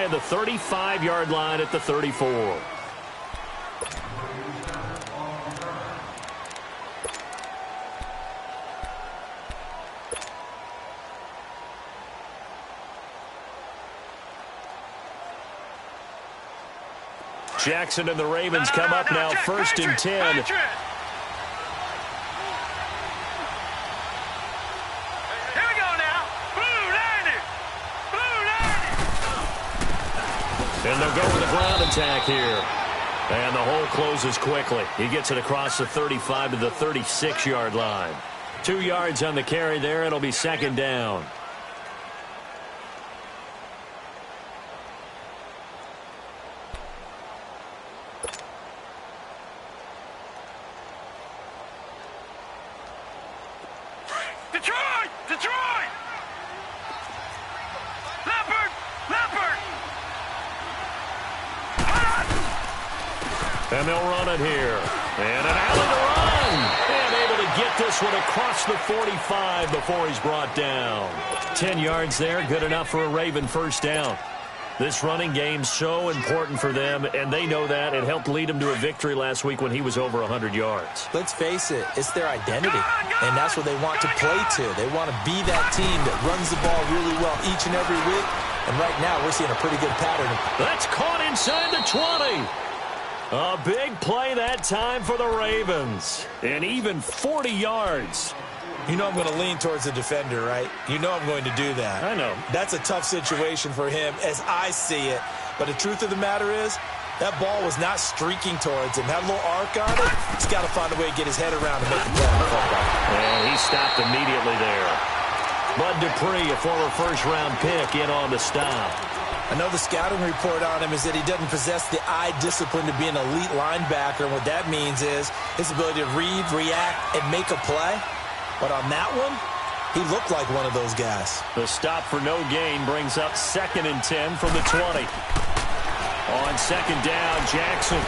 of the 35-yard line at the 34. Jackson and the Ravens come up now, first and 10. And they'll go with a ground attack here. And the hole closes quickly. He gets it across the 35 to the 36-yard line. 2 yards on the carry there. It'll be second down. And they'll run it here. And an alley to run. And able to get this one across the 45 before he's brought down. 10 yards there, good enough for a Raven first down. This running game's so important for them, and they know that. It helped lead them to a victory last week when he was over 100 yards. Let's face it, it's their identity, and that's what they want to play to. They want to be that team that runs the ball really well each and every week, and right now we're seeing a pretty good pattern. That's caught inside the 20. A big play that time for the Ravens, and even 40 yards. You know I'm going to lean towards the defender, right? You know I'm going to do that. I know. That's a tough situation for him as I see it. But the truth of the matter is, that ball was not streaking towards him. Had a little arc on it. He's got to find a way to get his head around and make the play on the football. And he stopped immediately there. Bud Dupree, a former first-round pick, in on the stop. I know the scouting report on him is that he doesn't possess the eye discipline to be an elite linebacker. And what that means is his ability to read, react, and make a play. But on that one, he looked like one of those guys. The stop for no gain brings up 2nd and 10 from the 20. On second down, Jackson.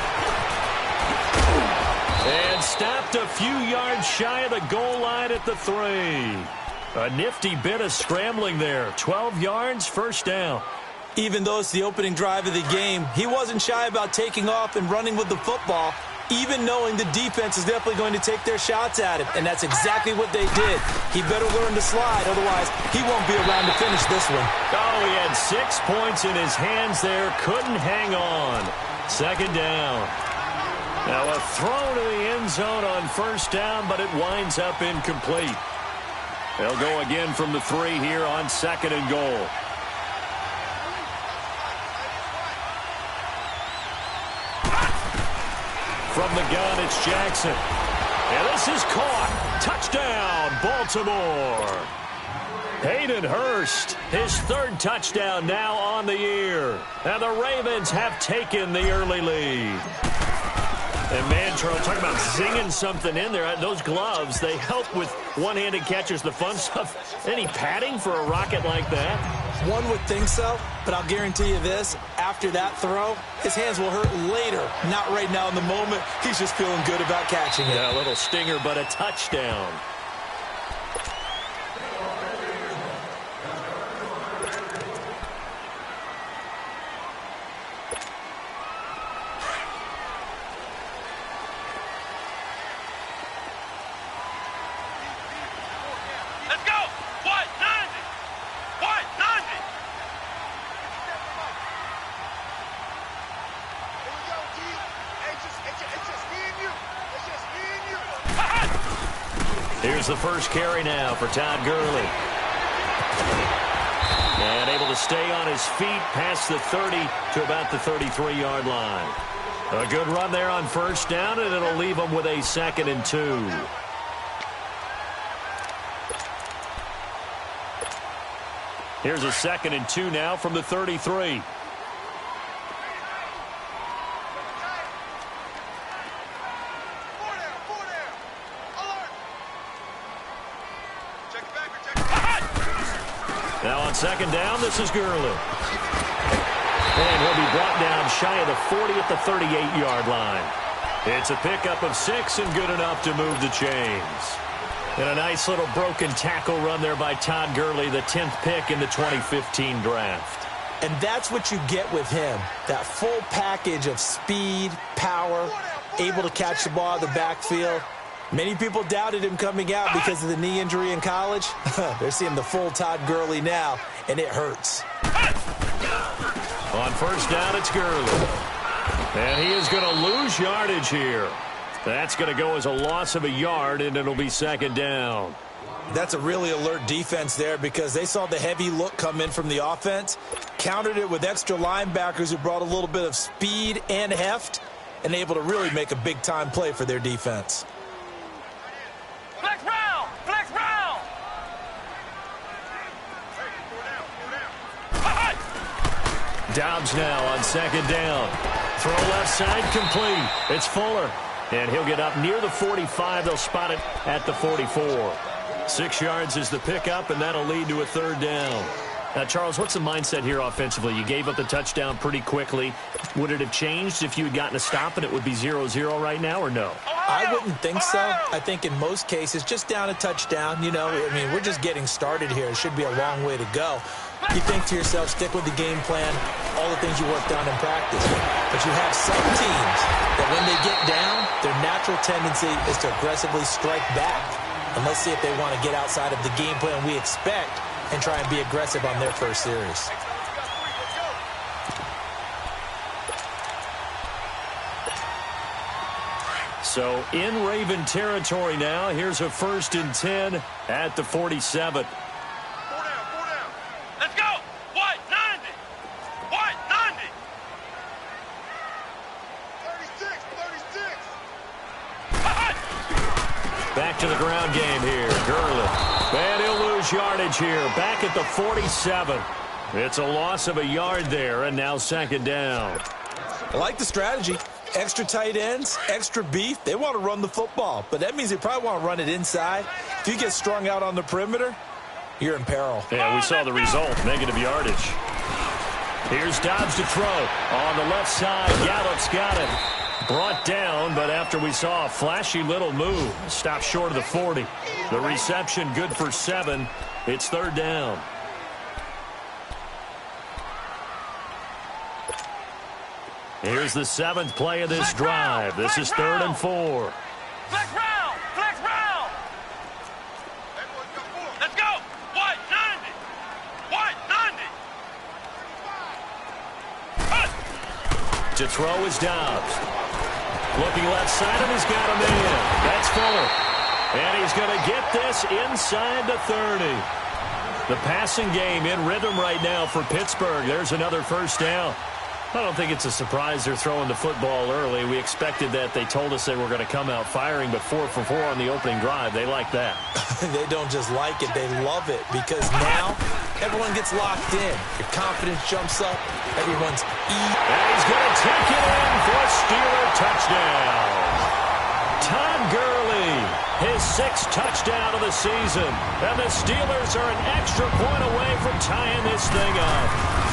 And stopped a few yards shy of the goal line at the 3. A nifty bit of scrambling there. 12 yards, first down. Even though it's the opening drive of the game, he wasn't shy about taking off and running with the football, even knowing the defense is definitely going to take their shots at him. And that's exactly what they did. He better learn to slide, otherwise he won't be around to finish this one. Oh, he had 6 points in his hands there. Couldn't hang on. Second down. Now a throw to the end zone on first down, but it winds up incomplete. They'll go again from the 3 here on 2nd and goal. From the gun, it's Jackson. And this is caught. Touchdown, Baltimore. Hayden Hurst, his 3rd touchdown now on the year. And the Ravens have taken the early lead. And Mantro, talking about zinging something in there. Those gloves, they help with one-handed catches, the fun stuff. Any padding for a rocket like that? One would think so, but I'll guarantee you this. After that throw, his hands will hurt later. Not right now in the moment. He's just feeling good about catching it. Yeah, a little stinger, but a touchdown. Here's the first carry now for Todd Gurley. And able to stay on his feet past the 30 to about the 33-yard line. A good run there on first down, and it'll leave him with a 2nd and 2. Here's a 2nd and 2 now from the 33. Now on second down, this is Gurley. And he'll be brought down shy of the 40 at the 38-yard line. It's a pickup of 6 and good enough to move the chains. And a nice little broken tackle run there by Todd Gurley, the 10th pick in the 2015 draft. And that's what you get with him, that full package of speed, power, able to catch the ball out of the backfield. Many people doubted him coming out because of the knee injury in college. They're seeing the full Todd Gurley now, and it hurts. On first down, it's Gurley. And he is going to lose yardage here. That's going to go as a loss of a yard, and it'll be second down. That's a really alert defense there because they saw the heavy look come in from the offense, countered it with extra linebackers who brought a little bit of speed and heft, and able to really make a big-time play for their defense. Flex round! Flex round! Dobbs now on second down. Throw left side complete. It's Fuller. And he'll get up near the 45. They'll spot it at the 44. 6 yards is the pickup, and that'll lead to a third down. Now, Charles, what's the mindset here offensively? You gave up the touchdown pretty quickly. Would it have changed if you had gotten a stop and it would be 0-0 right now, or no? I wouldn't think so. I think in most cases, just down a touchdown, you know, I mean, we're just getting started here. It should be a long way to go. You think to yourself, stick with the game plan, all the things you worked on in practice. But you have some teams that when they get down, their natural tendency is to aggressively strike back. And let's see if they want to get outside of the game plan we expect and try and be aggressive on their first series. So in Raven territory now, here's a 1st and 10 at the 47. Let's go! White, 90! White, 90! 36! Back to the ground game here. Gurley. And he'll lose yardage here. Back at the 47. It's a loss of a yard there, and now second down. I like the strategy. Extra tight ends, extra beef. They want to run the football, but that means they probably want to run it inside. If you get strung out on the perimeter, you're in peril. Yeah, we saw the result, negative yardage. Here's Dobbs to throw. On the left side, Gallup's got it. Brought down, but after we saw a flashy little move, stopped short of the 40. The reception good for 7. It's third down. Here's the 7th play of this drive. This is 3rd and 4. Flex round! Flex round! Let's go! White, 90! White, 90! To throw is Dobbs. Looking left side, and he's got a man. That's Fuller. And he's going to get this inside the 30. The passing game in rhythm right now for Pittsburgh. There's another first down. I don't think it's a surprise they're throwing the football early. We expected that. They told us they were going to come out firing, but 4 for 4 on the opening drive. They like that. They don't just like it, they love it, because now everyone gets locked in. Your confidence jumps up. Everyone's eating. And he's going to take it in for a Steeler touchdown. Todd Gurley, his 6th touchdown of the season. And the Steelers are an extra point away from tying this thing up.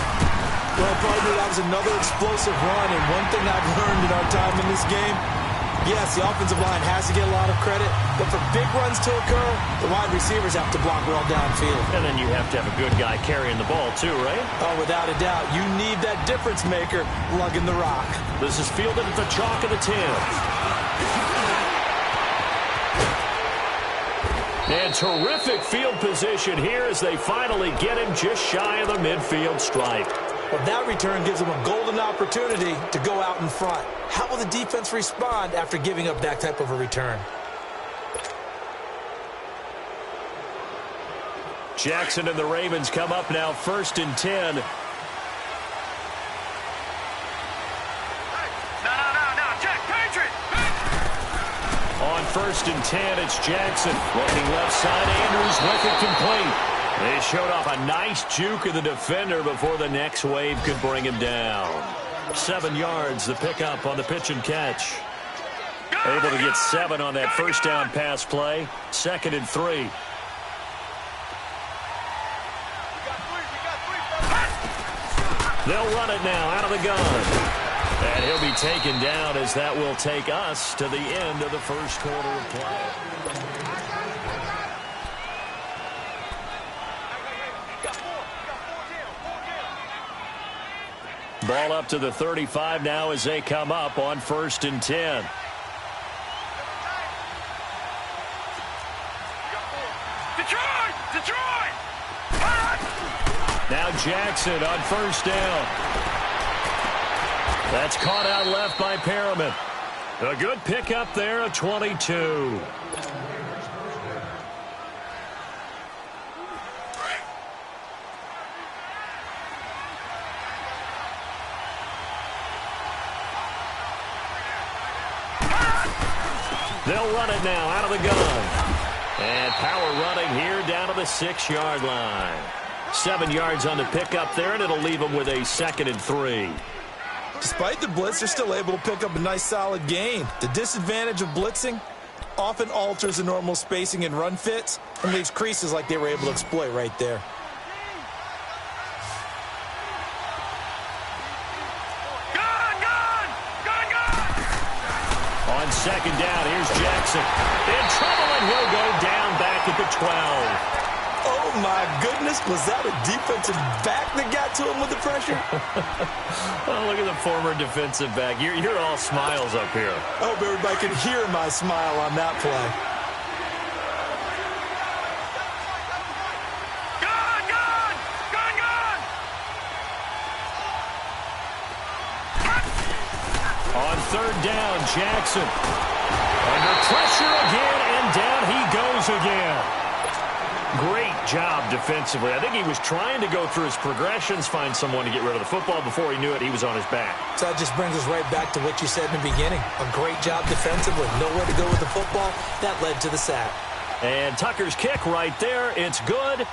Well, partner, that was another explosive run, and one thing I've learned in our time in this game, yes, the offensive line has to get a lot of credit, but for big runs to occur, the wide receivers have to block well downfield. And then you have to have a good guy carrying the ball, too, right? Oh, without a doubt. You need that difference maker lugging the rock. This is fielded at the chalk of the 10. And terrific field position here as they finally get him just shy of the midfield stripe. Well, that return gives them a golden opportunity to go out in front. How will the defense respond after giving up that type of a return? Jackson and the Ravens come up now 1st and 10. No, Jack, Patriot! On 1st and 10, it's Jackson. Looking left side, Andrews with it complete. They showed off a nice juke of the defender before the next wave could bring him down. 7 yards, the pickup on the pitch and catch. Able to get 7 on that first down pass play. 2nd and 3. They'll run it now out of the gun. And he'll be taken down as that will take us to the end of the first quarter of play. Ball up to the 35 now as they come up on 1st and 10. Detroit! Now Jackson on 1st down. That's caught out left by Perriman. A good pickup there, a 22. They'll run it now out of the gun. And power running here down to the 6-yard line. 7 yards on the pickup there, and it'll leave them with a 2nd and 3. Despite the blitz, they're still able to pick up a nice solid gain. The disadvantage of blitzing often alters the normal spacing and run fits and leaves creases like they were able to exploit right there. On 2nd down, here's Jackson. In trouble, and he'll go down back at the 12. Oh, my goodness. Was that a defensive back that got to him with the pressure? Oh, look at the former defensive back. You're all smiles up here. I hope everybody can hear my smile on that play. On 3rd down, Jackson. Under pressure again, and down he goes again. Great job defensively. I think he was trying to go through his progressions, find someone to get rid of the football. Before he knew it, he was on his back. So that just brings us right back to what you said in the beginning. A great job defensively. Nowhere to go with the football. That led to the sack. And Tucker's kick right there. It's good.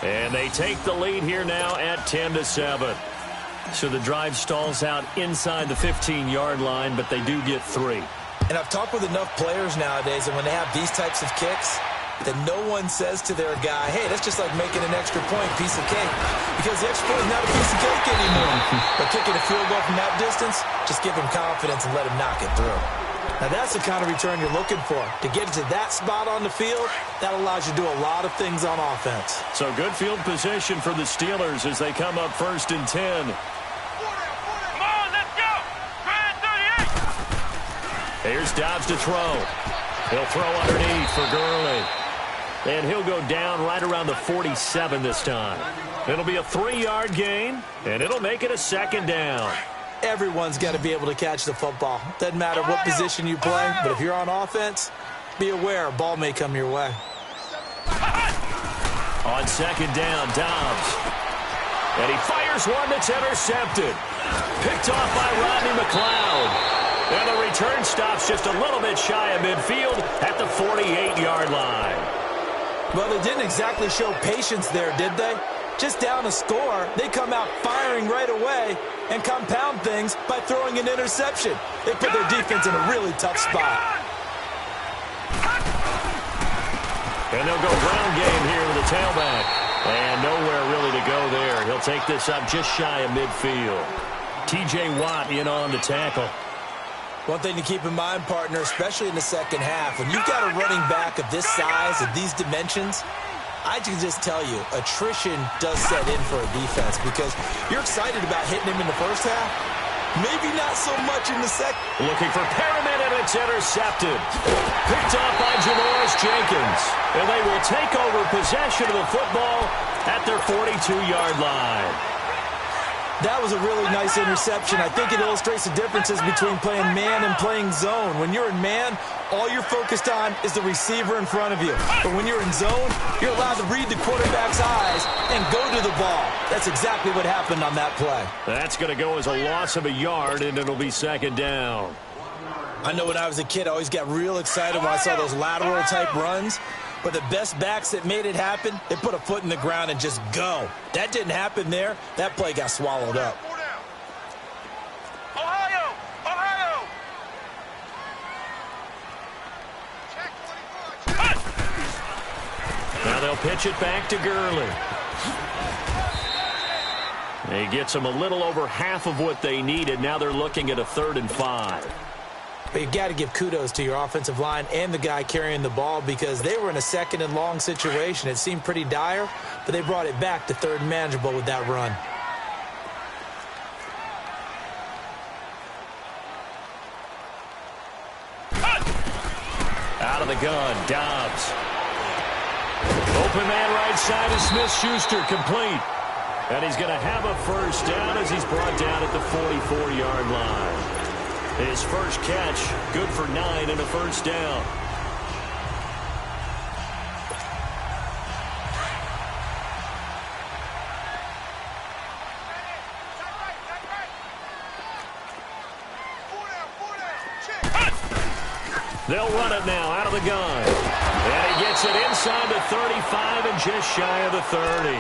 And they take the lead here now at 10-7. So the drive stalls out inside the 15-yard line, but they do get 3. And I've talked with enough players nowadays, and when they have these types of kicks, that no one says to their guy, hey, that's just like making an extra point, piece of cake. Because the extra point is not a piece of cake anymore. But kicking a field goal from that distance, just give him confidence and let him knock it through. Now, that's the kind of return you're looking for. To get to that spot on the field, that allows you to do a lot of things on offense. So good field position for the Steelers as they come up 1st and 10. Come on, let's go! Grand 38! Here's Dobbs to throw. He'll throw underneath for Gurley. And he'll go down right around the 47 this time. It'll be a 3-yard gain, and it'll make it a 2nd down. Everyone's got to be able to catch the football. Doesn't matter what position you play, but if you're on offense, be aware a ball may come your way. On 2nd down, Dobbs. And he fires one that's intercepted. Picked off by Rodney McLeod. And the return stops just a little bit shy of midfield at the 48-yard line. Well, they didn't exactly show patience there, did they? Just down a score, they come out firing right away and compound things by throwing an interception. They put their defense in a really tough spot. And they'll go ground game here with the tailback. And nowhere really to go there. He'll take this up just shy of midfield. T.J. Watt in on the tackle. One thing to keep in mind, partner, especially in the second half, when you've got a running back of this size, of these dimensions, I can just tell you, attrition does set in for a defense because you're excited about hitting him in the first half. Maybe not so much in the second. Looking for Perriman, and it's intercepted. Picked off by Janoris Jenkins. And they will take over possession of the football at their 42-yard line. That was a really nice interception. I think it illustrates the differences between playing man and playing zone. When you're in man, all you're focused on is the receiver in front of you. But when you're in zone, you're allowed to read the quarterback's eyes and go to the ball. That's exactly what happened on that play. That's going to go as a loss of a yard, and it'll be 2nd down. I know when I was a kid, I always got real excited when I saw those lateral-type runs. But the best backs that made it happen, they put a foot in the ground and just go. That didn't happen there. That play got swallowed up. Ohio! Ohio! Now they'll pitch it back to Gurley. He gets them a little over half of what they needed. Now they're looking at a 3rd and 5. But you've got to give kudos to your offensive line and the guy carrying the ball because they were in a 2nd and long situation. It seemed pretty dire, but they brought it back to 3rd and manageable with that run. Out of the gun, Dobbs. Open man right side is Smith-Schuster, complete. And he's going to have a first down as he's brought down at the 44-yard line. His first catch, good for 9 and a first down. They'll run it now out of the gun. And he gets it inside the 35 and just shy of the 30.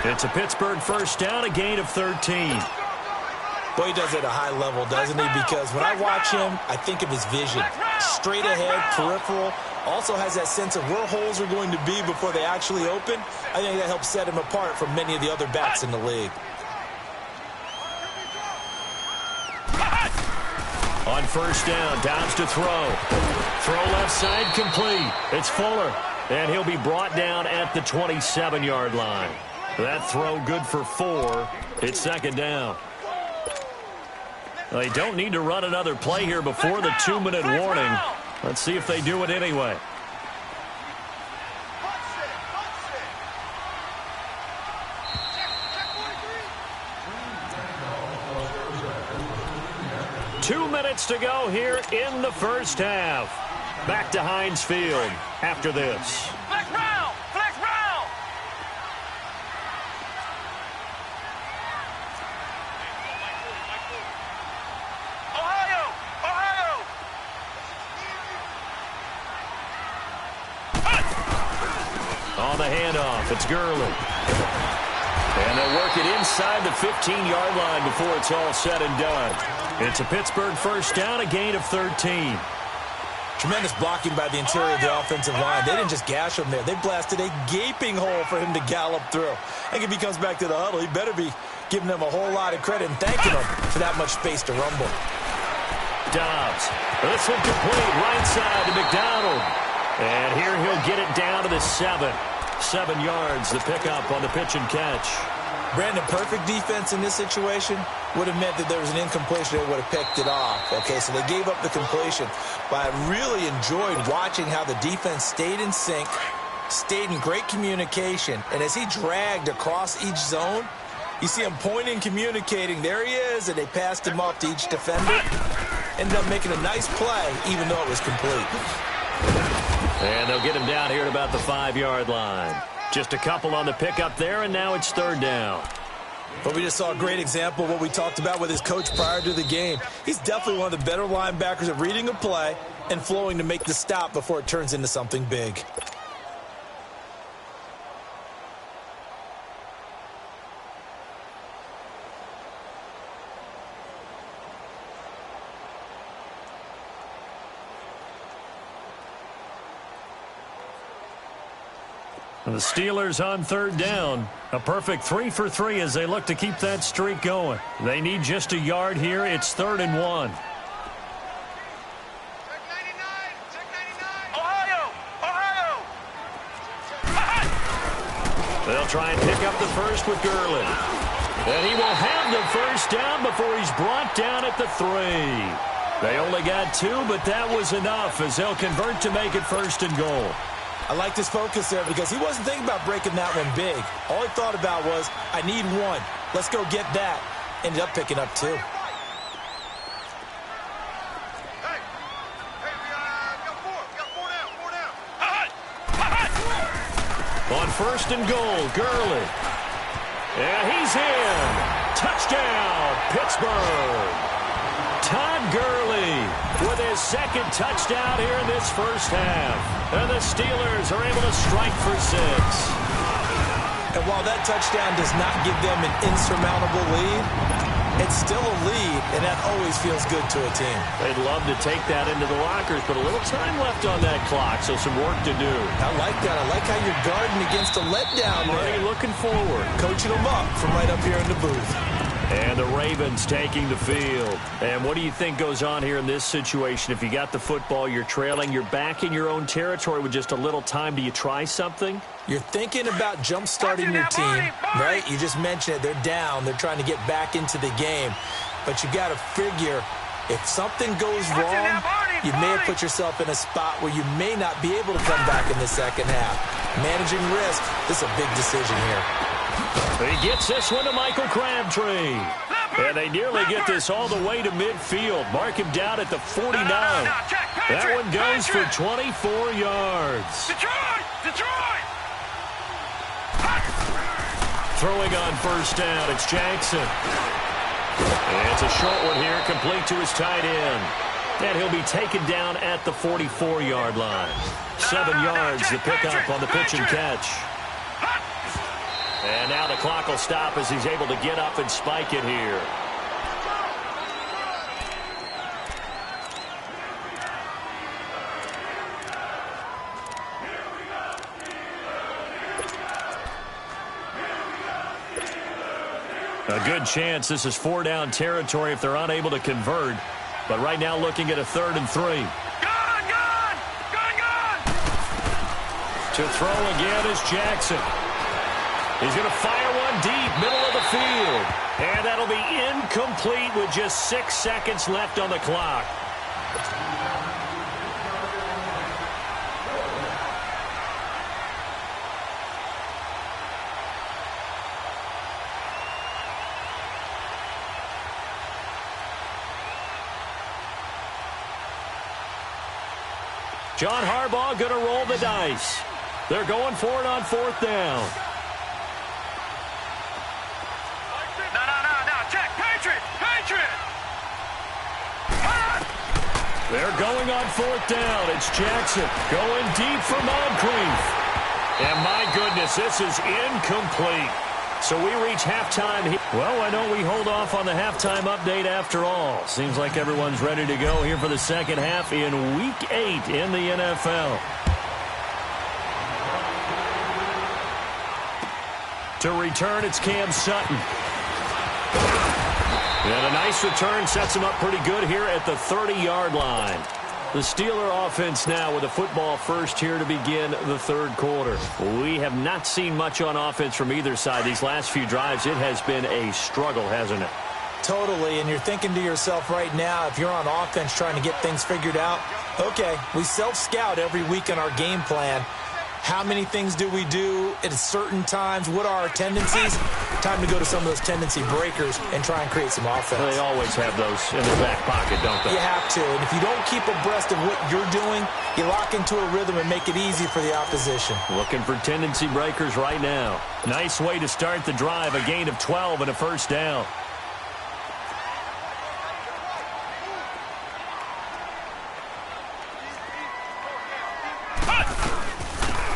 It's a Pittsburgh first down, a gain of 13. Boy, he does it at a high level, doesn't he? Because when I watch him, I think of his vision. Straight ahead, peripheral. Also has that sense of where holes are going to be before they actually open. I think that helps set him apart from many of the other backs in the league. On first down, Dobbs to throw. Throw left side, complete. It's Fuller, and he'll be brought down at the 27-yard line. That throw good for 4. It's second down. They don't need to run another play here before the 2-minute warning. Let's see if they do it anyway. Two minutes to go here in the first half. Back to Heinz Field after this. Flex round! Flex round! Ohio! Ohio! On the handoff, it's Gurley. And they'll work it inside the 15-yard line before it's all said and done. It's a Pittsburgh first down, a gain of 13. Tremendous blocking by the interior of the offensive line. They didn't just gash him there. They blasted a gaping hole for him to gallop through. I think if he comes back to the huddle, he better be giving them a whole lot of credit and thanking them for that much space to rumble. Dobbs. This one complete right side to McDonald. And here he'll get it down to the 7. 7 yards, the pickup on the pitch and catch. Brandon, perfect defense in this situation would have meant that there was an incompletion that would have picked it off. Okay, so they gave up the completion. But I really enjoyed watching how the defense stayed in sync, stayed in great communication. And as he dragged across each zone, you see him pointing, communicating. There he is, and they passed him off to each defender. Ended up making a nice play, even though it was complete. And they'll get him down here at about the 5-yard line. Just a couple on the pickup there, and now it's third down. But we just saw a great example of what we talked about with his coach prior to the game. He's definitely one of the better linebackers at reading a play and flowing to make the stop before it turns into something big. The Steelers on third down. A perfect 3 for 3 as they look to keep that streak going. They need just a yard here. It's 3rd and 1. Ohio! Ohio! They'll try and pick up the first with Gurley. And he will have the first down before he's brought down at the 3. They only got 2, but that was enough as they'll convert to make it 1st and goal. I liked his focus there because he wasn't thinking about breaking that one big. All he thought about was, I need 1. Let's go get that. Ended up picking up 2. Hey, we got 4. We got 4 down. 4 down. On 1st and goal, Gurley. And he's in. Touchdown, Pittsburgh. Todd Gurley with his 2nd touchdown here in this first half. And the Steelers are able to strike for 6. And while that touchdown does not give them an insurmountable lead, it's still a lead, and that always feels good to a team. They'd love to take that into the lockers, but a little time left on that clock, so some work to do. I like that. I like how you're guarding against a letdown there. Already looking forward. Coaching them up from right up here in the booth. And the Ravens taking the field. And what do you think goes on here in this situation? If you got the football, you're trailing, you're back in your own territory with just a little time. Do you try something? You're thinking about jump-starting your team, right? You just mentioned it. They're down. They're trying to get back into the game. But you got to figure, if something goes wrong, you may have put yourself in a spot where you may not be able to come back in the second half. Managing risk, this is a big decision here. He gets this one to Michael Crabtree. And they nearly get this all the way to midfield. Mark him down at the 49. That one goes for 24 yards. Detroit! Throwing on first down, it's Jackson. And it's a short one here, complete to his tight end. And he'll be taken down at the 44-yard line. 7 yards, the pickup on the pitch and catch. And now the clock will stop as he's able to get up and spike it here. A good chance this is 4-down territory if they're unable to convert. But right now looking at a 3rd and 3. Gone! To throw again is Jackson. He's going to fire one deep, middle of the field. And that'll be incomplete with just 6 seconds left on the clock. John Harbaugh going to roll the dice. They're going for it on 4th down. No. Check. Patriot! They're going on 4th down. It's Jackson going deep for Moncrief. And my goodness, this is incomplete. So we reach halftime. Well, why don't we hold off on the halftime update after all? Seems like everyone's ready to go here for the second half in Week 8 in the NFL. To return, it's Cam Sutton. And a nice return sets him up pretty good here at the 30-yard line. The Steeler offense now with a football first here to begin the 3rd quarter. We have not seen much on offense from either side. These last few drives, it has been a struggle, hasn't it? Totally, and you're thinking to yourself right now, if you're on offense trying to get things figured out, okay, we self-scout every week in our game plan. How many things do we do at certain times? What are our tendencies? Time to go to some of those tendency breakers and try and create some offense. Well, they always have those in their back pocket, don't they? You have to. And if you don't keep abreast of what you're doing, you lock into a rhythm and make it easy for the opposition. Looking for tendency breakers right now. Nice way to start the drive. A gain of 12 and a first down.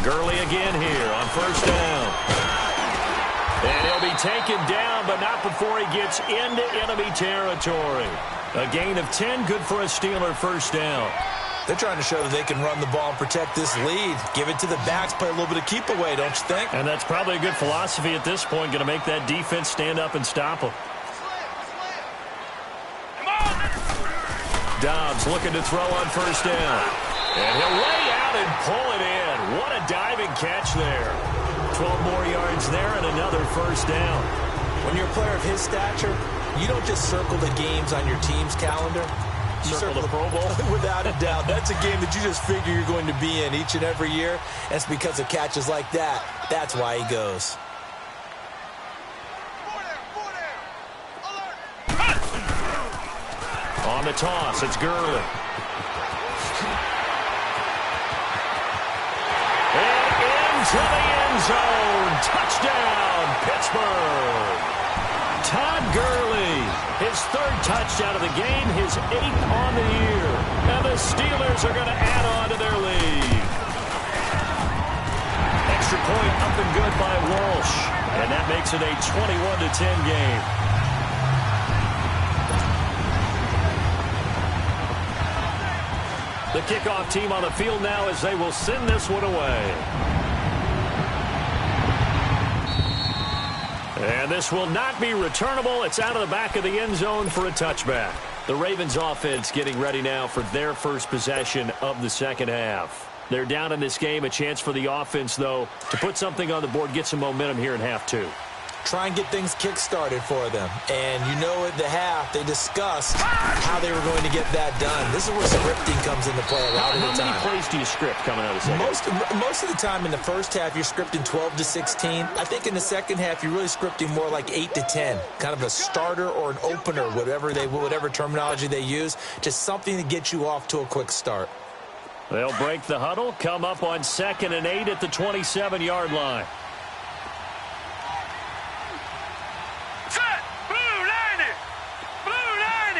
Gurley again here on first down. And he'll be taken down, but not before he gets into enemy territory. A gain of 10, good for a Steeler first down. They're trying to show that they can run the ball and protect this lead. Give it to the backs, play a little bit of keep away, don't you think? And that's probably a good philosophy at this point, going to make that defense stand up and stop them. Dobbs looking to throw on first down. And he'll lay out and pull it in. What a diving catch there. 12 more yards there and another first down. When you're a player of his stature, you don't just circle the games on your team's calendar. You circle the Pro Bowl? Without a doubt. That's a game that you just figure you're going to be in each and every year. And it's because of catches like that. That's why he goes. On the toss, it's Gurley. To the end zone. Touchdown, Pittsburgh. Todd Gurley, his 3rd touchdown of the game, his 8th on the year. And the Steelers are going to add on to their lead. Extra point up and good by Walsh. And that makes it a 21-10 game. The kickoff team on the field now as they will send this one away. And this will not be returnable. It's out of the back of the end zone for a touchback. The Ravens offense getting ready now for their first possession of the second half. They're down in this game. A chance for the offense, though, to put something on the board, get some momentum here in half 2. try and get things kick-started for them. And you know at the half, they discussed how they were going to get that done. This is where scripting comes into play a lot of the time. How many plays do you script coming out of the second? Most of the time in the first half, you're scripting 12 to 16. I think in the second half, you're really scripting more like 8 to 10. Kind of a starter or an opener, whatever terminology they use. Just something to get you off to a quick start. They'll break the huddle, come up on 2nd and 8 at the 27-yard line. Set! Blue 90! Blue 90!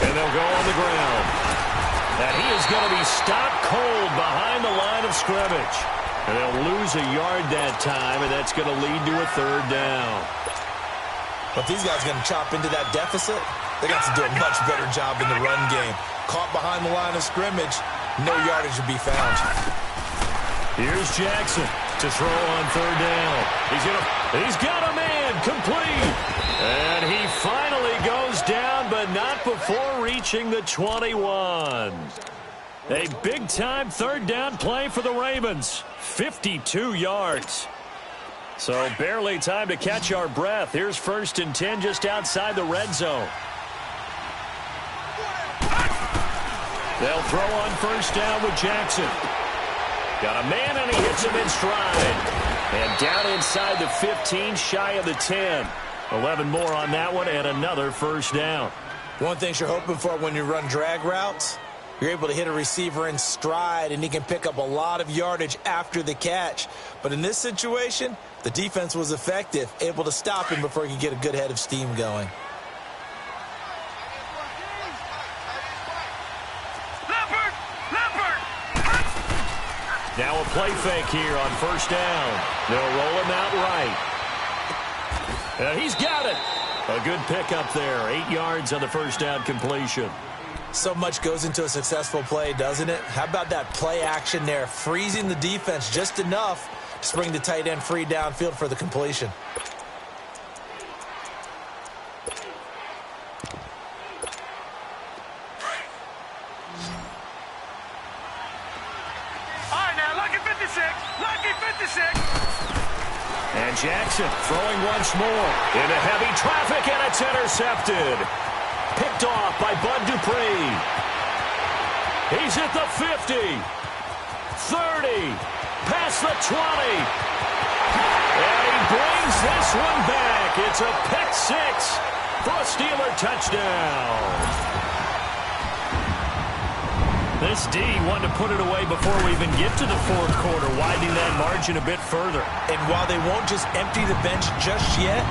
And they'll go on the ground. And he is going to be stopped cold behind the line of scrimmage. And they'll lose a yard that time, and that's going to lead to a 3rd down. But these guys are going to chop into that deficit. They got to do a much better job in the run game. Caught behind the line of scrimmage, no yardage to be found. Here's Jackson to throw on 3rd down. He's got a man complete. And he finally goes down, but not before reaching the 21. A big-time 3rd down play for the Ravens. 52 yards. So barely time to catch our breath. Here's 1st and 10 just outside the red zone. They'll throw on 1st down with Jackson. Got a man, and he hits him in stride. And down inside the 15, shy of the 10. 11 more on that one, and another 1st down. One thing you're hoping for when you run drag routes, you're able to hit a receiver in stride, and he can pick up a lot of yardage after the catch. But in this situation, the defense was effective, able to stop him before he could get a good head of steam going. Now a play fake here on 1st down. They'll roll him out right. And he's got it. A good pickup there. 8 yards on the 1st down completion. So much goes into a successful play, doesn't it? How about that play action there, freezing the defense just enough to bring the tight end free downfield for the completion. And Jackson throwing once more into heavy traffic, and it's intercepted. Picked off by Bud Dupree. He's at the 50, 30, past the 20. And he brings this one back. It's a pick 6 for a Steeler touchdown. This D wanted to put it away before we even get to the 4th quarter, widening that margin a bit further. And while they won't just empty the bench just yet,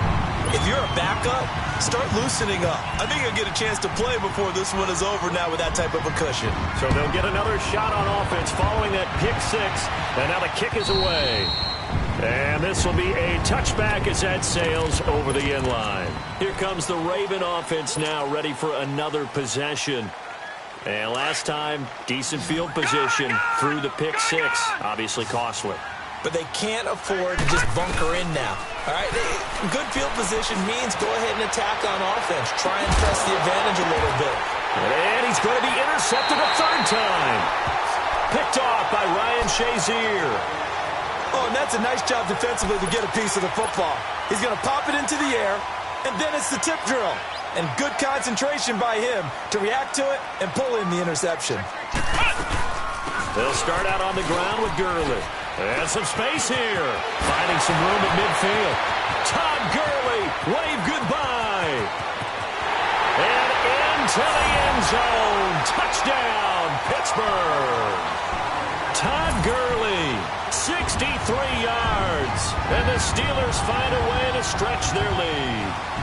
if you're a backup, start loosening up. I think you'll get a chance to play before this one is over now with that type of a cushion. So they'll get another shot on offense following that pick 6, and now the kick is away. And this will be a touchback as that sails over the end line. Here comes the Raven offense now, ready for another possession. And last time, decent field position through the pick 6. Obviously costly. But they can't afford to just bunker in now. All right, good field position means go ahead and attack on offense. Try and press the advantage a little bit. And he's going to be intercepted a 3rd time. Picked off by Ryan Shazier. Oh, and that's a nice job defensively to get a piece of the football. He's going to pop it into the air, and then it's the tip drill. And good concentration by him to react to it and pull in the interception. They'll start out on the ground with Gurley. And some space here. Finding some room at midfield. Todd Gurley, wave goodbye. And into the end zone. Touchdown, Pittsburgh. Todd Gurley, 63 yards. And the Steelers find a way to stretch their lead.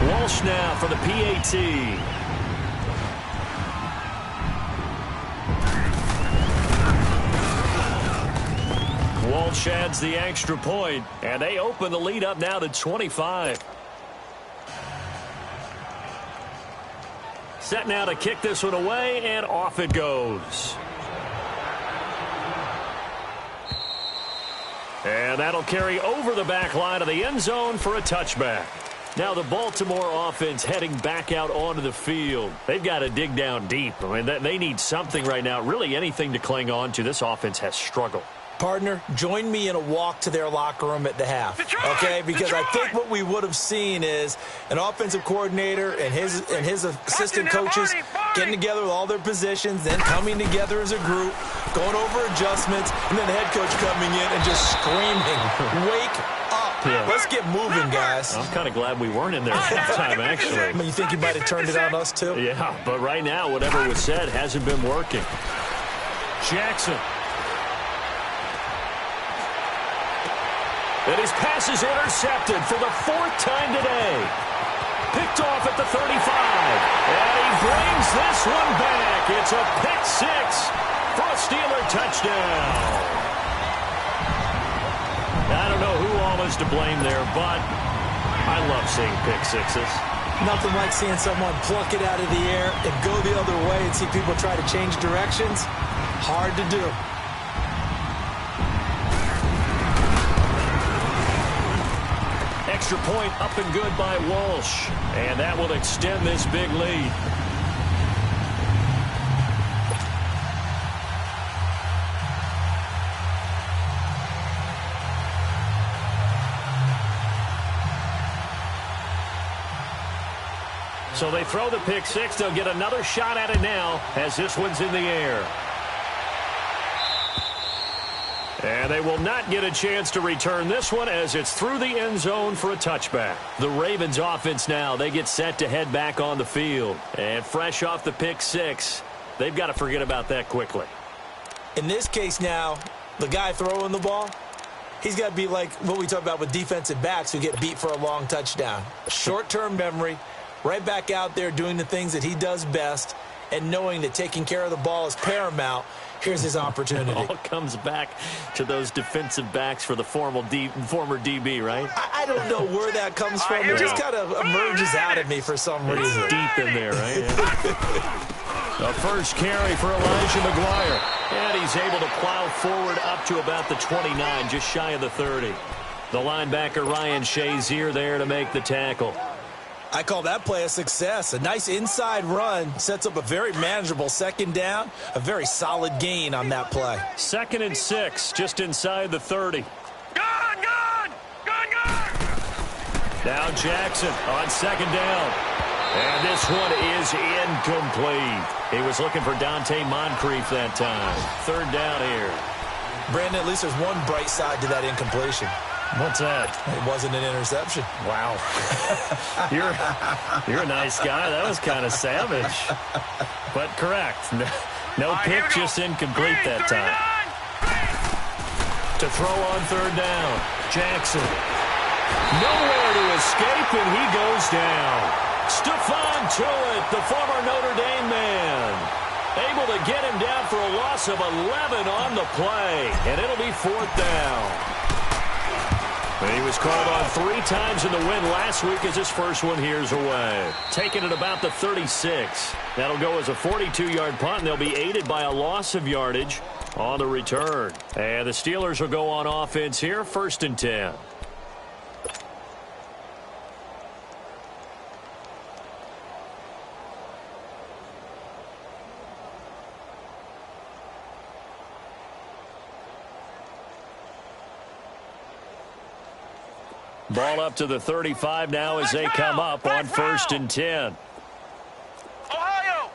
Walsh now for the PAT. Walsh adds the extra point, and they open the lead up now to 25. Set now to kick this one away, and off it goes. And that'll carry over the back line of the end zone for a touchback. Now the Baltimore offense heading back out onto the field. They've got to dig down deep. I mean, they need something right now, really anything to cling on to. This offense has struggled. Partner, join me in a walk to their locker room at the half, okay? Because I think what we would have seen is an offensive coordinator and his assistant coaches getting together with all their positions, then coming together as a group, going over adjustments, and then the head coach coming in and just screaming, wake up. Yeah. Let's get moving, guys. I'm kind of glad we weren't in there that time, actually. I mean, you think you might have turned it on us, too? Yeah, but right now, whatever was said hasn't been working. Jackson. And his pass is intercepted for the 4th time today. Picked off at the 35. And he brings this one back. It's a pick 6 for a Steeler touchdown. I don't know who all is to blame there, but I love seeing pick 6s. Nothing like seeing someone pluck it out of the air and go the other way and see people try to change directions. Hard to do. Extra point up and good by Walsh. And that will extend this big lead. So they throw the pick 6. They'll get another shot at it now as this one's in the air. And they will not get a chance to return this one as it's through the end zone for a touchback. The Ravens offense now, they get set to head back on the field. And fresh off the pick 6, they've got to forget about that quickly. In this case now, the guy throwing the ball, he's got to be like what we talk about with defensive backs who get beat for a long touchdown. Short-term memory, right back out there doing the things that he does best, and knowing that taking care of the ball is paramount. Here's his opportunity. It all comes back to those defensive backs for the former DB, right? I don't know where that comes from. It just kind of emerges out of me for some reason. It's deep in there, right? Yeah. The first carry for Elijah McGuire. And he's able to plow forward up to about the 29, just shy of the 30. The linebacker, Ryan Shazier, there to make the tackle. I call that play a success. A nice inside run sets up a very manageable second down. A very solid gain on that play. 2nd and 6, just inside the 30. Gone! Now Jackson on 2nd down. And this one is incomplete. He was looking for Dante Moncrief that time. 3rd down here. Brandon, at least there's one bright side to that incompletion. What's that? It wasn't an interception. Wow. You're a nice guy. That was kind of savage. But correct. No pick, just incomplete that time. To throw on 3rd down. Jackson. Nowhere to escape, and he goes down. Stephon Tuitt, the former Notre Dame man. Able to get him down for a loss of 11 on the play. And it'll be 4th down. He was called on 3 times in the win last week as his first one here's away. Taking it about the 36. That'll go as a 42-yard punt, and they'll be aided by a loss of yardage on the return. And the Steelers will go on offense here, 1st and 10. Ball up to the 35 now as they come up on 1st and 10. Ohio!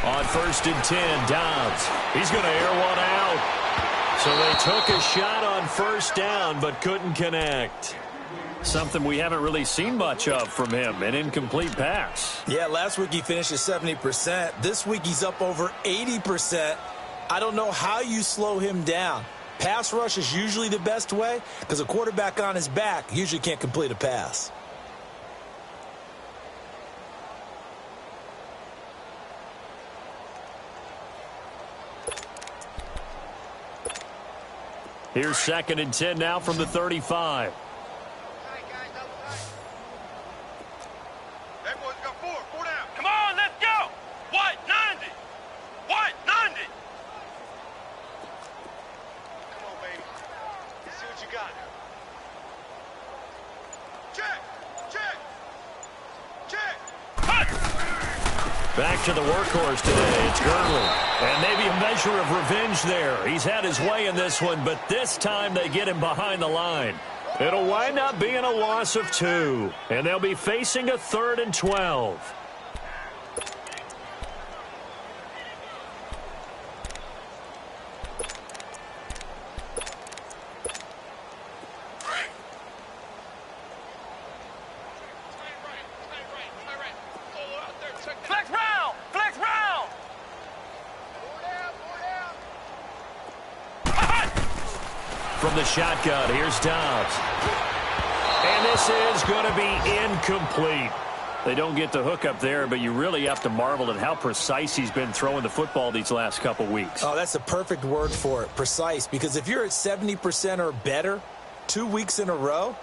On 1st and 10, Downs. He's going to air one out. So they took a shot on 1st down but couldn't connect. Something we haven't really seen much of from him, an incomplete pass. Yeah, last week he finished at 70%. This week he's up over 80%. I don't know how you slow him down. Pass rush is usually the best way because a quarterback on his back usually can't complete a pass. Here's 2nd and 10 now from the 35. Come on, let's go! What? 90! What? 90! Back to the workhorse today. It's Gurley. And maybe a measure of revenge there. He's had his way in this one, but this time they get him behind the line. It'll wind up being a loss of 2. And they'll be facing a 3rd and 12. From the shotgun, here's Dobbs. And this is going to be incomplete. They don't get the hook up there, but you really have to marvel at how precise he's been throwing the football these last couple weeks. Oh, that's the perfect word for it, precise. Because if you're at 70% or better 2 weeks in a row,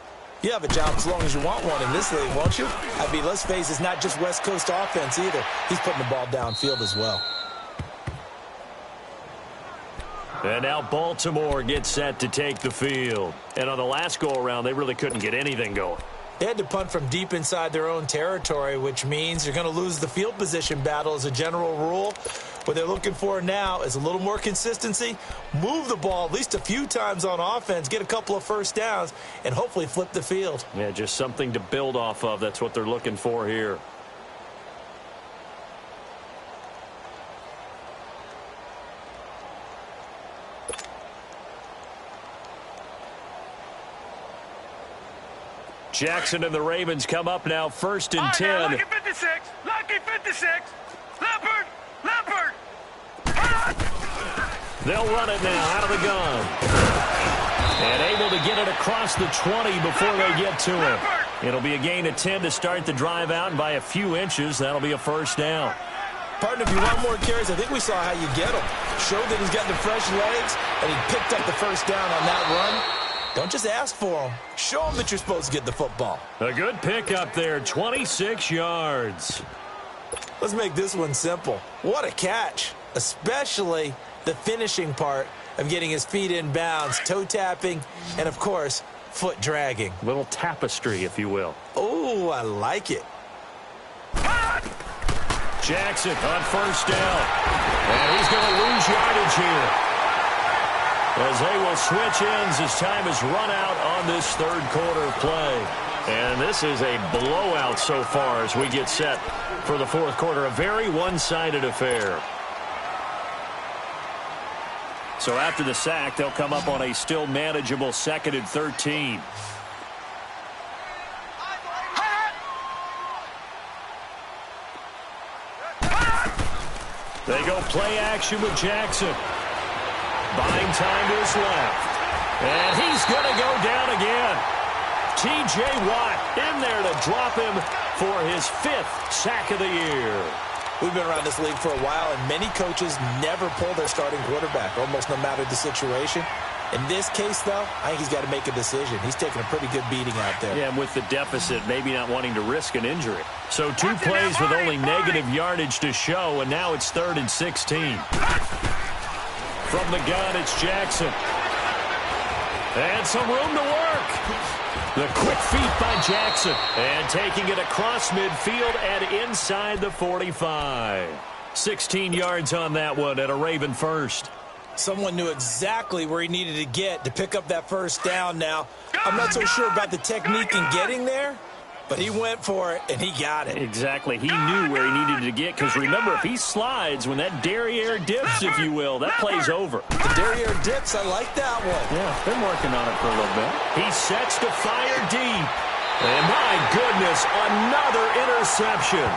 you have a job as long as you want one in this league, won't you? I mean, let's face it, it's not just West Coast offense either. He's putting the ball downfield as well. And now Baltimore gets set to take the field. And on the last go-around, they really couldn't get anything going. They had to punt from deep inside their own territory, which means you're going to lose the field position battle as a general rule. What they're looking for now is a little more consistency, move the ball at least a few times on offense, get a couple of first downs, and hopefully flip the field. Yeah, just something to build off of. That's what they're looking for here. Jackson and the Ravens come up now, 1st and 10. Lucky 56. Lucky 56. Leopard. Leopard. They'll run it now out of the gun. And able to get it across the 20 before they get to him. It'll be a gain of 10 to start the drive out, and by a few inches, that'll be a first down. Partner, if you want more carries, I think we saw how you get them. Showed that he's got the fresh legs, and he picked up the first down on that run. Don't just ask for them. Show them that you're supposed to get the football. A good pick up there, 26 yards. Let's make this one simple. What a catch, especially the finishing part of getting his feet in bounds, toe tapping, and, of course, foot dragging. A little tapestry, if you will. Oh, I like it. Jackson on first down. And he's going to lose yardage here, as they will switch ends as time is run out on this third quarter play. And this is a blowout so far as we get set for the fourth quarter. A very one-sided affair. So after the sack, they'll come up on a still manageable 2nd and 13. They go play action with Jackson. Buying time to his left. And he's going to go down again. T.J. Watt in there to drop him for his 5th sack of the year. We've been around this league for a while, and many coaches never pull their starting quarterback, almost no matter the situation. In this case, though, I think he's got to make a decision. He's taking a pretty good beating out there. Yeah, and with the deficit, maybe not wanting to risk an injury. So 2 plays with only negative yardage to show, and now it's 3rd and 16. From the gun, it's Jackson. And some room to work. The quick feet by Jackson. And taking it across midfield and inside the 45. 16 yards on that one and a Raven first. Someone knew exactly where he needed to get to pick up that first down now. I'm not so sure about the technique in getting there, but he went for it, and he got it. Exactly. He knew where he needed to get, because remember, if he slides, when that derriere dips, if you will, that play's over. The derriere dips, I like that one. Yeah, been working on it for a little bit. He sets to fire deep. And my goodness, another interception.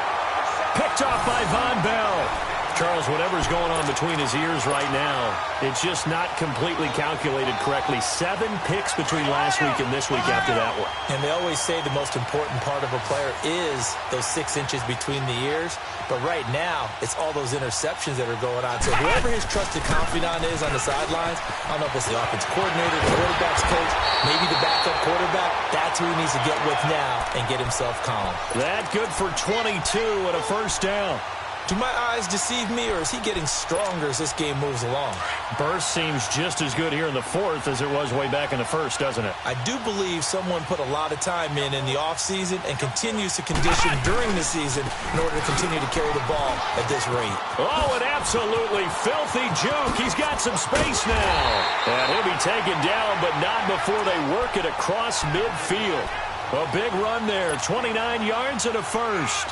Picked off by Von Bell. Charles, whatever's going on between his ears right now, it's just not completely calculated correctly. 7 picks between last week and this week after that one. And they always say the most important part of a player is those 6 inches between the ears. But right now, it's all those interceptions that are going on. So whoever his trusted confidant is on the sidelines, I don't know if it's the offense coordinator, the quarterback's coach, maybe the backup quarterback, that's who he needs to get with now and get himself calm. That good for 22 and a first down. Do my eyes deceive me, or is he getting stronger as this game moves along? Burst seems just as good here in the fourth as it was way back in the first, doesn't it? I do believe someone put a lot of time in the offseason and continues to condition during the season in order to continue to carry the ball at this rate. Oh, an absolutely filthy juke. He's got some space now. And he'll be taken down, but not before they work it across midfield. A big run there, 29 yards and a first.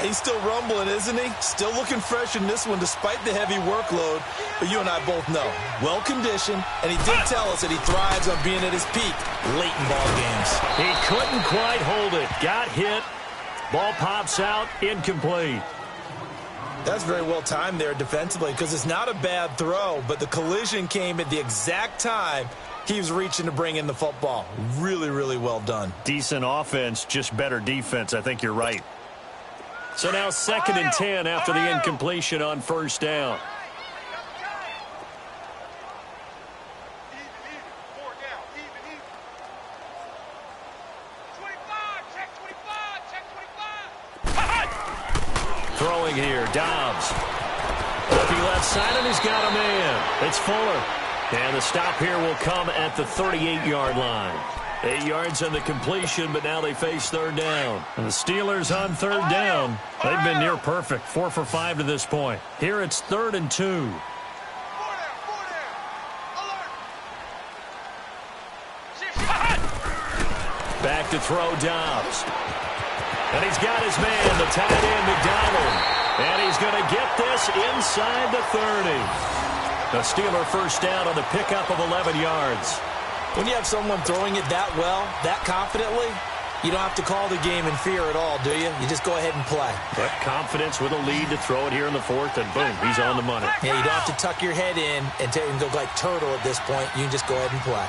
He's still rumbling, isn't he? Still looking fresh in this one despite the heavy workload. But you and I both know, well-conditioned, and he did tell us that he thrives on being at his peak late in ball games. He couldn't quite hold it. Got hit. Ball pops out, incomplete. That's very well timed there defensively because it's not a bad throw, but the collision came at the exact time he was reaching to bring in the football. Really, really well done. Decent offense, just better defense. I think you're right. So now 2nd and 10 after the incompletion on first down. Throwing here, Dobbs. Looking left side, and he's got a man. It's Fuller. And the stop here will come at the 38-yard line. 8 yards on the completion, but now they face third down. And the Steelers on third down. They've been near perfect, 4 for 5 to this point. Here it's 3rd and 2. Back to throw, Dobbs. And he's got his man, the tight end, McDonald. And he's going to get this inside the 30. The Steeler first down on the pickup of 11 yards. When you have someone throwing it that well, that confidently, you don't have to call the game in fear at all, do you? You just go ahead and play. But confidence with a lead to throw it here in the fourth, and boom, he's on the money. Yeah, you don't have to tuck your head in and go like turtle at this point. You can just go ahead and play.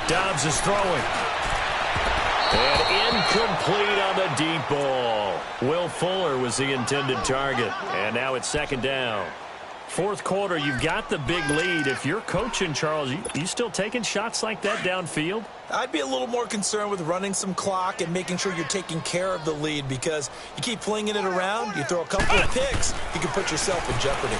Dobbs is throwing. And incomplete on the deep ball. Will Fuller was the intended target. And now it's 2nd down. Fourth quarter, you've got the big lead. If you're coaching, Charles, you still taking shots like that downfield? I'd be a little more concerned with running some clock and making sure you're taking care of the lead because you keep flinging it around, you throw a couple of picks, you can put yourself in jeopardy.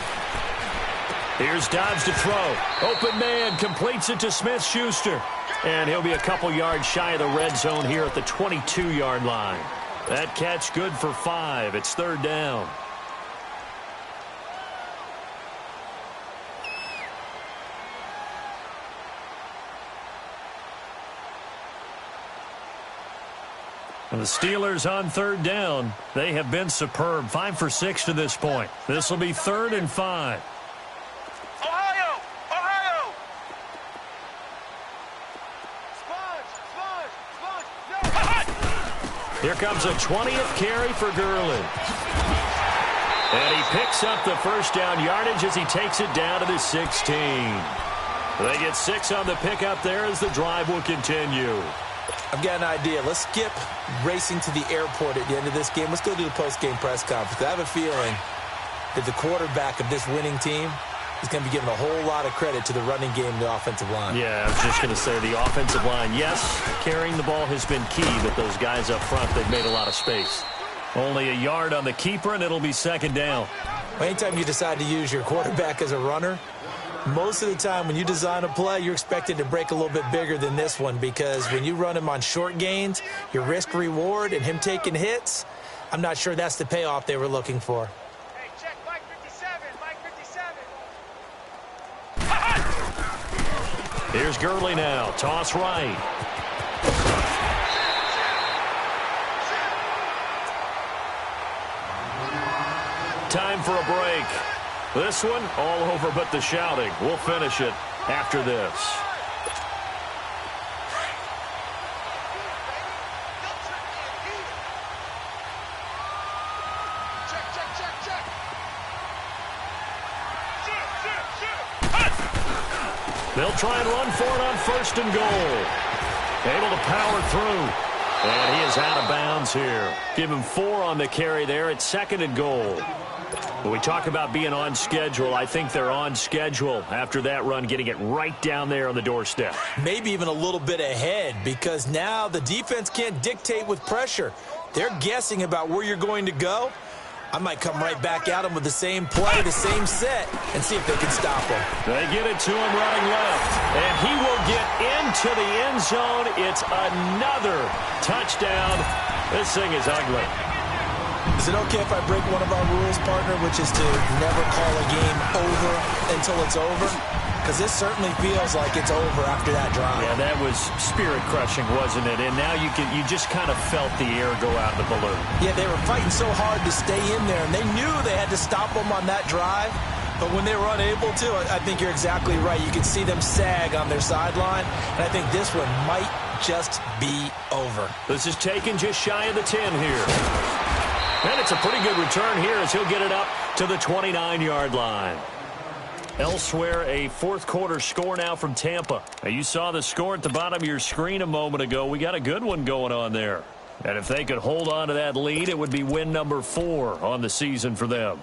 Here's Dobbs to throw. Open man, completes it to Smith-Schuster. And he'll be a couple yards shy of the red zone here at the 22-yard line. That catch good for 5. It's 3rd down. And the Steelers on 3rd down. They have been superb. 5 for 6 to this point. This will be 3rd and 5. Ohio! Ohio! Sponge! Here comes a 20th carry for Gurley. And he picks up the first down yardage as he takes it down to the 16. They get 6 on the pickup there as the drive will continue. I've got an idea. Let's skip racing to the airport at the end of this game. Let's go to the post-game press conference. I have a feeling that the quarterback of this winning team is going to be giving a whole lot of credit to the running game and the offensive line. Yeah, I was just going to say the offensive line, yes, carrying the ball has been key, but those guys up front, they've made a lot of space. Only a yard on the keeper, and it'll be 2nd down. Anytime you decide to use your quarterback as a runner, most of the time when you design a play, you're expected to break a little bit bigger than this one because when you run him on short gains, your risk-reward and him taking hits, I'm not sure that's the payoff they were looking for. Hey, check Mike 57, Mike 57. Here's Gurley now. Toss right. Time for a break. This one, all over but the shouting. We'll finish it after this. They'll try and run for it on 1st and goal. Able to power through. And he is out of bounds here. Give him 4 on the carry there at 2nd and goal. When we talk about being on schedule, I think they're on schedule after that run, getting it right down there on the doorstep. Maybe even a little bit ahead, because now the defense can't dictate with pressure. They're guessing about where you're going to go. I might come right back at them with the same play, the same set, and see if they can stop them. They get it to him running left, and he will get into the end zone. It's another touchdown. This thing is ugly. Is it okay if I break one of our rules, partner, which is to never call a game over until it's over? Because this certainly feels like it's over after that drive. Yeah, that was spirit-crushing, wasn't it? And now you just kind of felt the air go out of the balloon. Yeah, they were fighting so hard to stay in there, and they knew they had to stop them on that drive. But when they were unable to, I think you're exactly right. You can see them sag on their sideline, and I think this one might just be over. This is taken just shy of the 10 here. And it's a pretty good return here as he'll get it up to the 29-yard line. Elsewhere, a fourth-quarter score now from Tampa. Now, you saw the score at the bottom of your screen a moment ago. We got a good one going on there. And if they could hold on to that lead, it would be win number 4 on the season for them.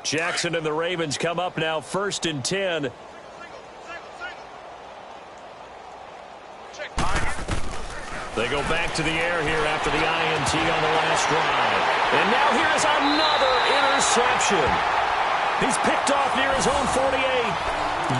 Jackson and the Ravens come up now, 1st and 10. They go back to the air here after the INT on the last drive. And now here's another interception. He's picked off near his own 48.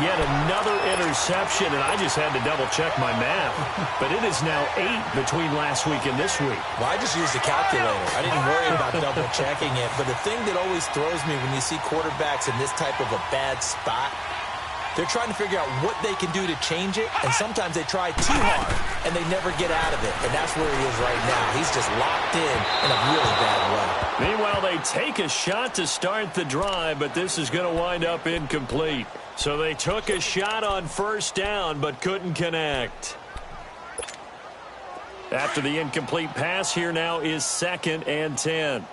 Yet another interception, and I just had to double-check my math. But it is now 8 between last week and this week. Well, I just used a calculator. I didn't worry about double-checking it. But the thing that always throws me when you see quarterbacks in this type of a bad spot, they're trying to figure out what they can do to change it, and sometimes they try too hard, and they never get out of it, and that's where he is right now. He's just locked in a really bad way. Meanwhile, they take a shot to start the drive, but this is going to wind up incomplete. So they took a shot on 1st down, but couldn't connect. After the incomplete pass, here now is 2nd and 10.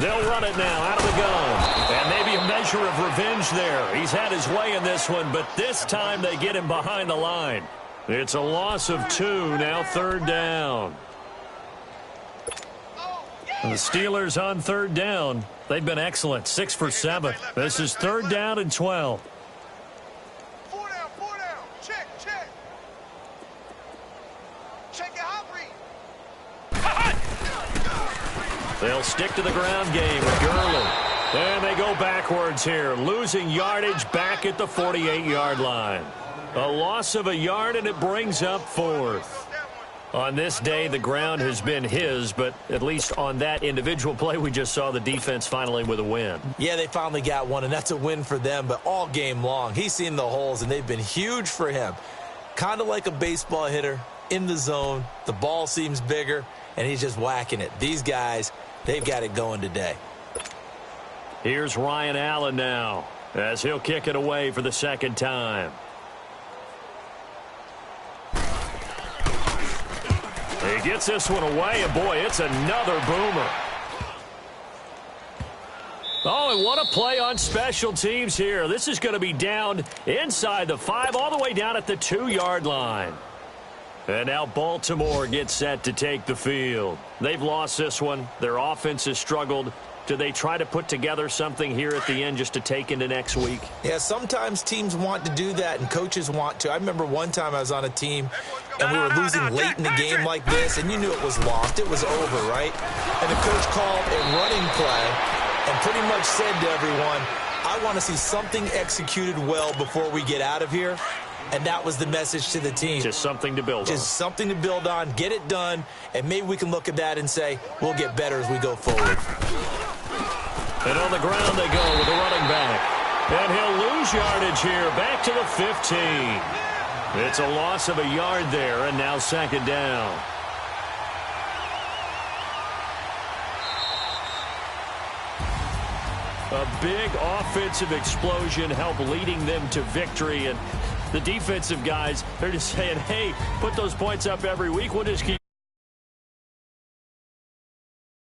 They'll run it now out of the gun. And maybe a measure of revenge there. He's had his way in this one, but this time they get him behind the line. It's a loss of 2, now 3rd down. The Steelers on 3rd down. They've been excellent, 6 for 7. This is 3rd down and 12. 4 down. Check. Check your hot read. They'll stick to the ground game with Gurley. And they go backwards here, losing yardage back at the 48-yard line. A loss of a yard, and it brings up 4th. On this day, the ground has been his, but at least on that individual play, we just saw the defense finally with a win. Yeah, they finally got one, and that's a win for them, but all game long, he's seen the holes, and they've been huge for him. Kind of like a baseball hitter in the zone. The ball seems bigger, and he's just whacking it. These guys, they've got it going today. Here's Ryan Allen now as he'll kick it away for the 2nd time. He gets this one away, and boy, it's another boomer. Oh, and what a play on special teams here. This is going to be down inside the 5, all the way down at the 2-yard line. And now Baltimore gets set to take the field. They've lost this one. Their offense has struggled. Do they try to put together something here at the end just to take into next week? Yeah, sometimes teams want to do that and coaches want to. I remember one time I was on a team and we were losing late in the game like this, and you knew it was lost. It was over, right? And the coach called a running play and pretty much said to everyone, I want to see something executed well before we get out of here. And that was the message to the team. Just something to build on. Just something to build on, get it done, and maybe we can look at that and say, we'll get better as we go forward. And on the ground they go with the running back. And he'll lose yardage here, back to the 15. It's a loss of a yard there, and now 2nd down. A big offensive explosion helped leading them to victory, and the defensive guys, they're just saying, hey, put those points up every week. We'll just keep